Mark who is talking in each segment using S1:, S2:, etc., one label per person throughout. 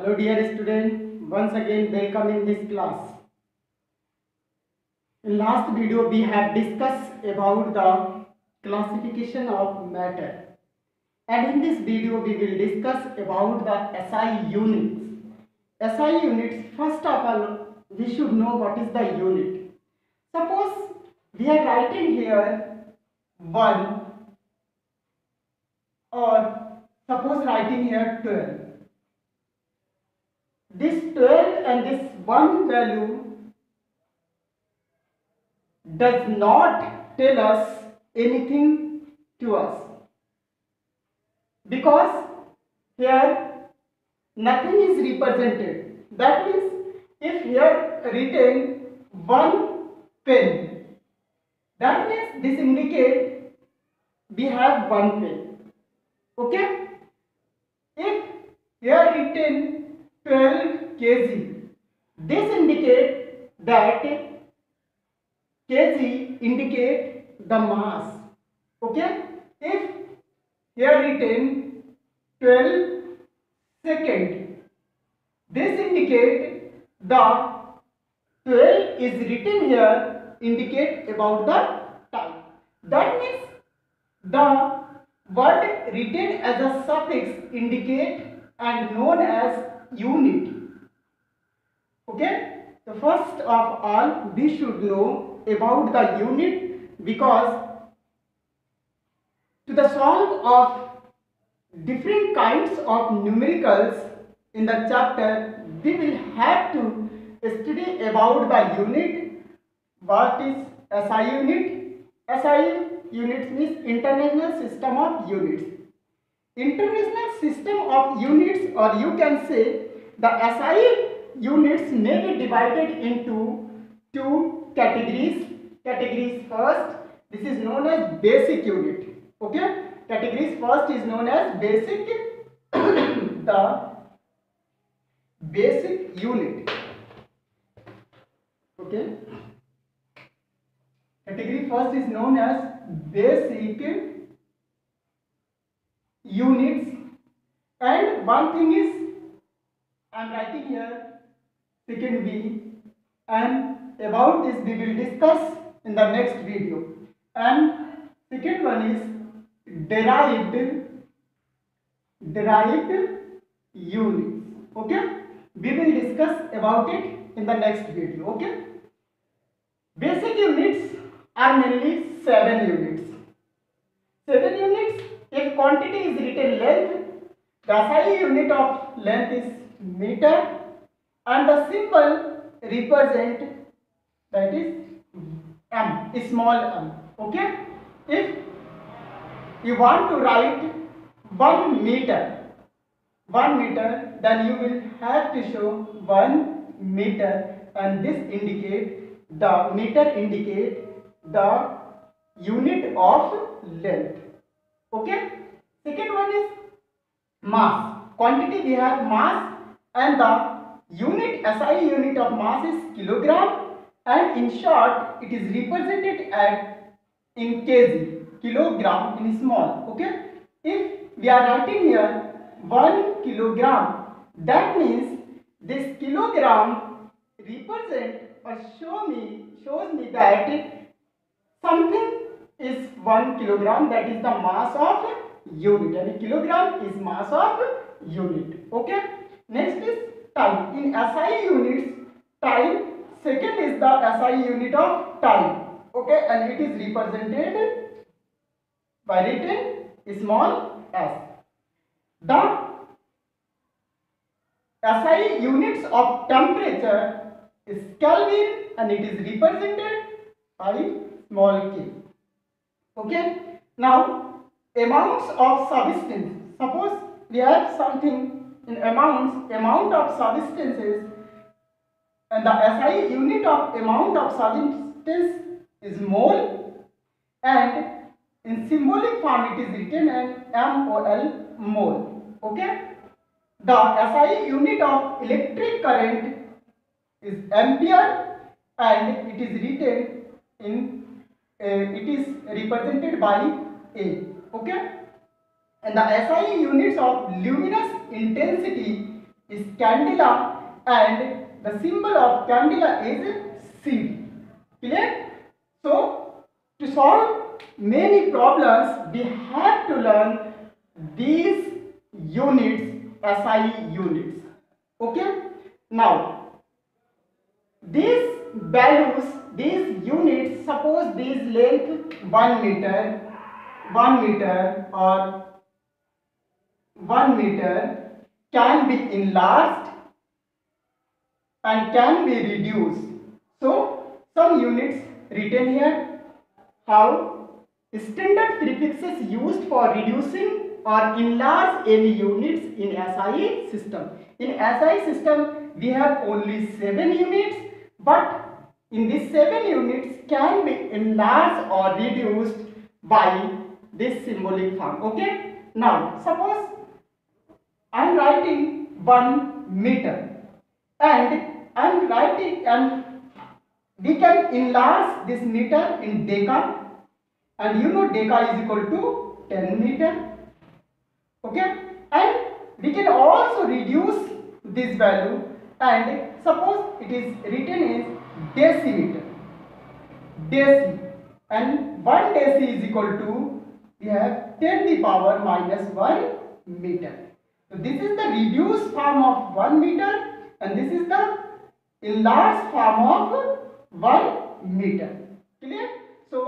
S1: Hello dear student, once again welcome in this class. In last video we have discussed about the classification of matter, and in this video we will discuss about the SI units. SI units, first of all we should know what is the unit. Suppose we are writing here 1, or suppose writing here 12. This 12 and this 1 value does not tell us anything to us, because here nothing is represented. That means if here written 1 pen, that means this indicate we have 1 pen. Okay? If here written 12 kg, this indicate that kg indicate the mass. Okay? If here written 12 second, this indicate the 12 is written here indicate about the time. That means the word written as a suffix indicate and known as unit. Okay? So first of all we should know about the unit, because to the solve of different kinds of numericals in the chapter, we will have to study about the unit. What is SI unit? SI units means International System of Units. International System of Units, or you can say the SI units may be divided into two categories. Categories first, this is known as basic unit. Okay? Categories first is known as basic the basic unit. Okay? Category first is known as basic units, and one thing is I am writing here second B, and about this we will discuss in the next video. And second one is derived units. Okay, we will discuss about it in the next video. Okay, basic units are mainly 7 units. 7 units. If quantity is written length, the SI unit of length is meter, and the symbol represent, that is m, small m. Okay, if you want to write 1 meter, then you will have to show 1 meter, and this indicate the meter indicate the unit of length. Okay, second one is mass. Quantity we have mass, and the unit SI unit of mass is kilogram, and in short it is represented in kg, kilogram in small. Okay, if we are writing here 1 kilogram, that means this kilogram represent or shows me that something is 1 kilogram, that is the mass of unit, and a kilogram is mass of unit. Okay, next is time. In SI units, time, second is the SI unit of time. Okay, and it is represented by written small s. The SI units of temperature is Kelvin, and it is represented by small k. Okay, now amounts of substance. Suppose we have something in amount of substances, and the SI unit of amount of substance is mole, and in symbolic form it is written as mol, mole. Okay, the SI unit of electric current is ampere, and it is written in it is represented by A. Okay, and the SI units of luminous intensity is candela, and the symbol of candela is C. Clear? So, to solve many problems, we have to learn these units, SI units. Okay? Now, these values, these units, suppose these length 1 meter, 1 meter or 1 meter can be enlarged and can be reduced. So, some units written here. How? Standard prefixes used for reducing or enlarge any units in SI system. In SI system, we have only 7 units, but in these 7 units can be enlarged or reduced by this symbolic form. Okay? Now, suppose I am writing 1 meter, and I am writing, and we can enlarge this meter in deca, and you know deca is equal to 10 meter. Okay, and we can also reduce this value, and suppose it is written as decimeter, deci, and 1 deci is equal to, we have 10 the power minus 1 meter. So this is the reduced form of 1 meter, and this is the enlarged form of 1 meter. Clear? So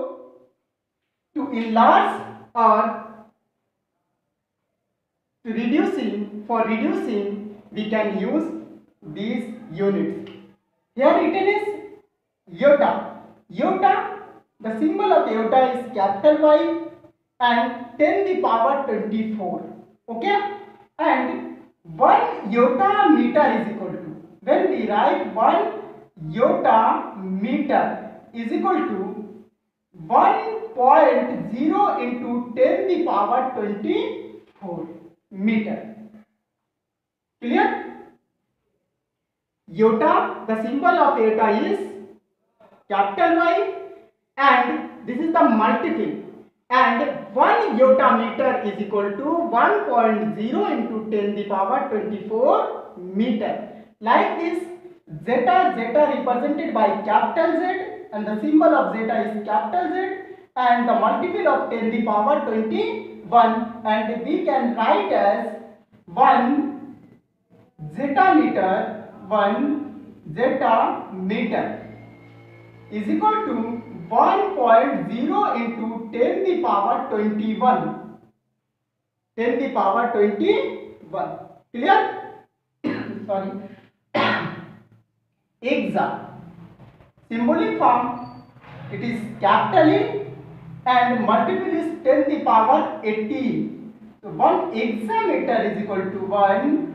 S1: to enlarge or to reducing, for reducing, we can use these units. Here written is iota. Iota, the symbol of iota is capital Y and 10 the power 24. Okay? And 1 iota meter is equal to, when we write 1 iota meter is equal to 1.0 into 10 the power 24 meter. Clear? Iota, the symbol of iota is capital Y, and this is the multiple, and 1 iota meter is equal to 1.0 into 10 the power 24 meter. Like this, zeta represented by capital Z, and the symbol of zeta is capital Z, and the multiple of 10 the power 21, and we can write as 1 zeta meter is equal to 1.0 into 10 the power 21. 10 the power 21. Clear? Sorry. Exa. Symbolic form, it is capital E, and multiple is 10 the power 18. So 1 hexameter is equal to 1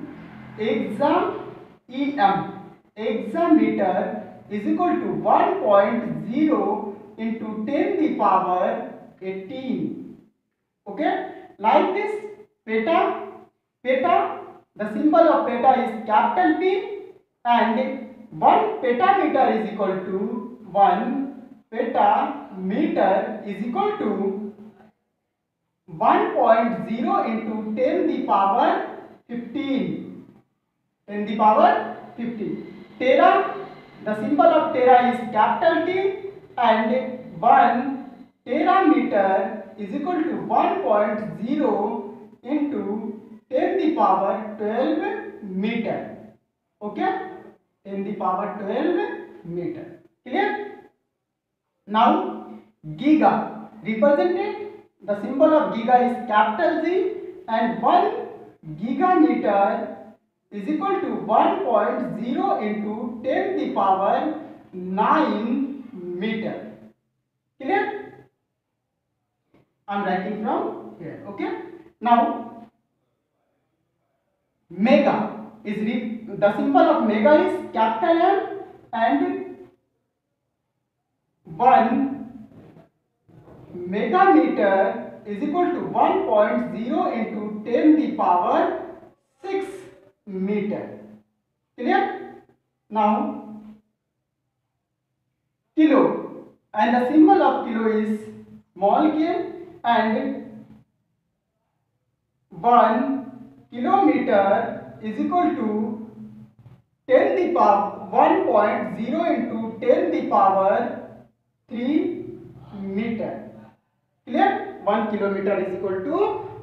S1: hexameter is equal to 1.0 into 10 the power 18. Okay? Like this, peta, the symbol of peta is capital P, and 1 petameter is equal to 1 petameter is equal to 1.0 into 10 the power 15. 10 the power 15. Tera, the symbol of tera is capital T, and 1 terameter is equal to 1.0 into 10 the power 12 meter. Okay? 10 the power 12 meter. Clear? Now, giga, represented, the symbol of giga is capital G, and 1 gigameter is equal to 1.0 into 10 the power 9 meter. Clear? I am writing from here. Okay? Now, mega is the symbol of mega is capital M, and 1 megameter is equal to 1.0 into 10 the power 6 meter. Clear? Now, kilo, and the symbol of kilo is small k, and 1 kilometer is equal to 10 the power 1.0 into 10 the power 3 meter. Clear? 1 kilometer is equal to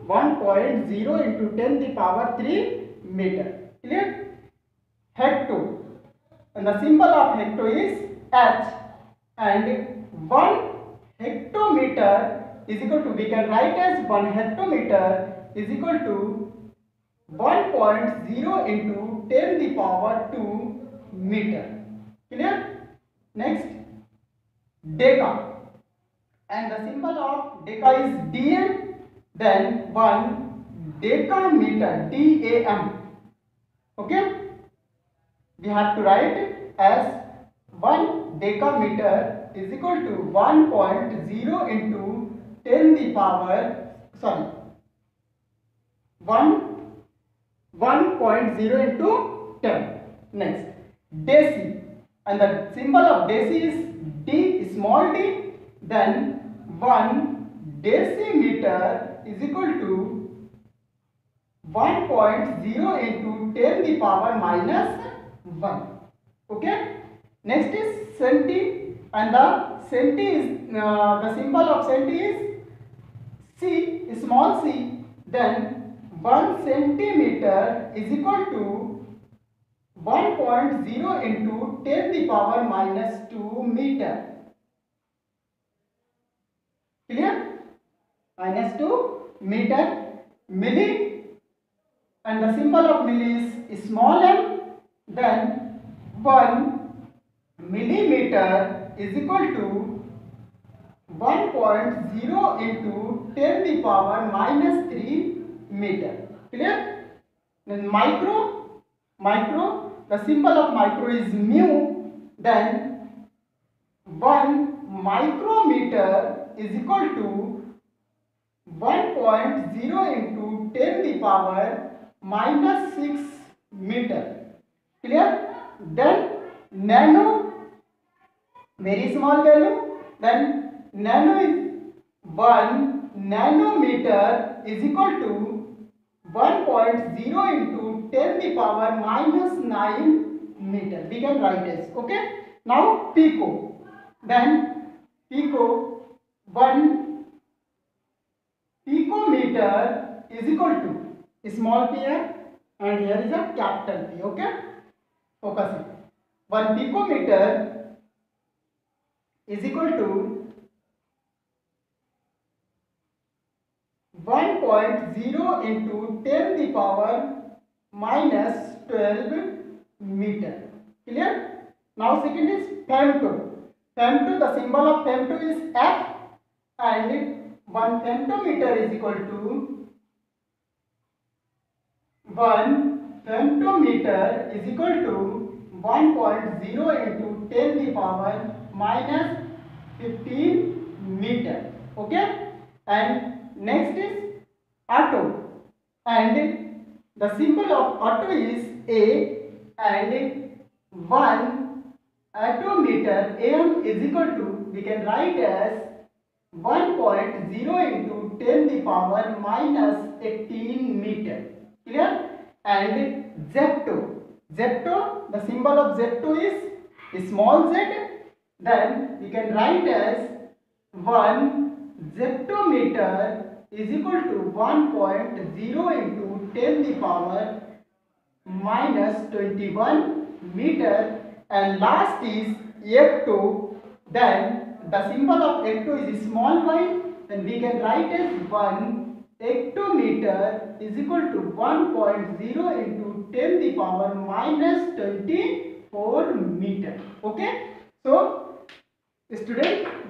S1: 1.0 into 10 the power 3 meter. Clear? Hecto, and the symbol of hecto is H, and 1 hectometer is equal to, we can write as 1 hectometer is equal to 1.0 into 10 the power 2 meter. Clear? Next, deca, and the symbol of deca is dm, then 1 decameter, dam. Okay, we have to write as 1 decameter is equal to 1.0 into 10 the power, sorry, 1.0 into 10. Next, deci, and the symbol of deci is d, small d, then 1 decimeter is equal to 1.0 into 10 the power minus 1. Okay. Next is centi, and the centi is the symbol of centi is c, small c, then 1 centimeter is equal to 1.0 into 10 the power minus 2 meter. Clear? Minus 2 meter. Milli, and the symbol of milli is small m, then 1 millimeter is equal to 1.0 into 10 the power minus 3 meter. Clear? Then micro, the symbol of micro is mu, then 1 micrometer is equal to 1.0 into 10 the power minus 6 meter. Clear? Then nano, very small value, then nano is 1 nanometer is equal to 1.0 into 10 the power minus 9 meter. We can write as, okay. Now pico, then pico, 1 picometer is equal to small p here, and here is a capital P. Okay, focus it. 1 picometer is equal to 1.0 into 10 the power minus 12 meter. Clear? Now second is femto. Femto, the symbol of femto is F, and 1 femtometer is equal to 1 femtometer is equal to 1.0 into 10 the power minus 15 meter. Okay, and next is atto, and the symbol of atto is A, and 1 attometer am is equal to, we can write as 1.0 into 10 the power minus 18 meter. Clear? And zepto, the symbol of zepto is small z, then we can write as 1 zeptometer is equal to 1.0 into 10 the power minus 21 meter. And last is ecto, then the symbol of ecto is small y, then we can write as 1 ectometer is equal to 1.0 into 10 the power minus 24 meter. Okay, so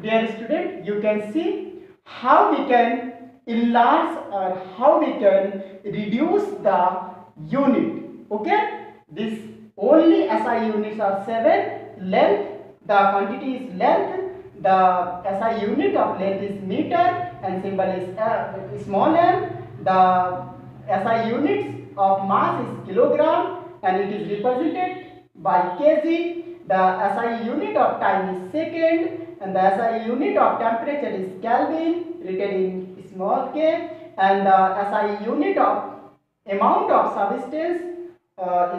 S1: dear student, you can see how we can enlarge or how we can reduce the unit. Okay, this only SI units are 7. Length, the quantity is length, the SI unit of length is meter, and symbol is small m. The SI units of mass is kilogram, and it is represented by kg. The SI unit of time is second, and the SI unit of temperature is Kelvin, written in small k, and the SI unit of amount of substance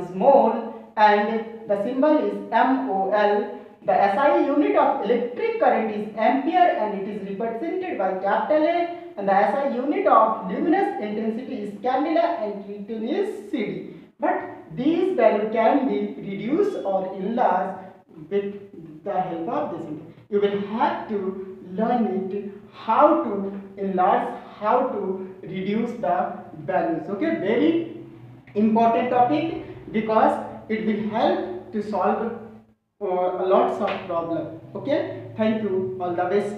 S1: is mole, and the symbol is MOL. The SI unit of electric current is ampere and it is represented by capital A, and the SI unit of luminous intensity is candela and Newton is CD. But these values can be reduced or enlarged with the help of this. You will have to learn it how to enlarge, how to reduce the values. Okay, very important topic because it will help to solve lots of problem. Okay, thank you, all the best.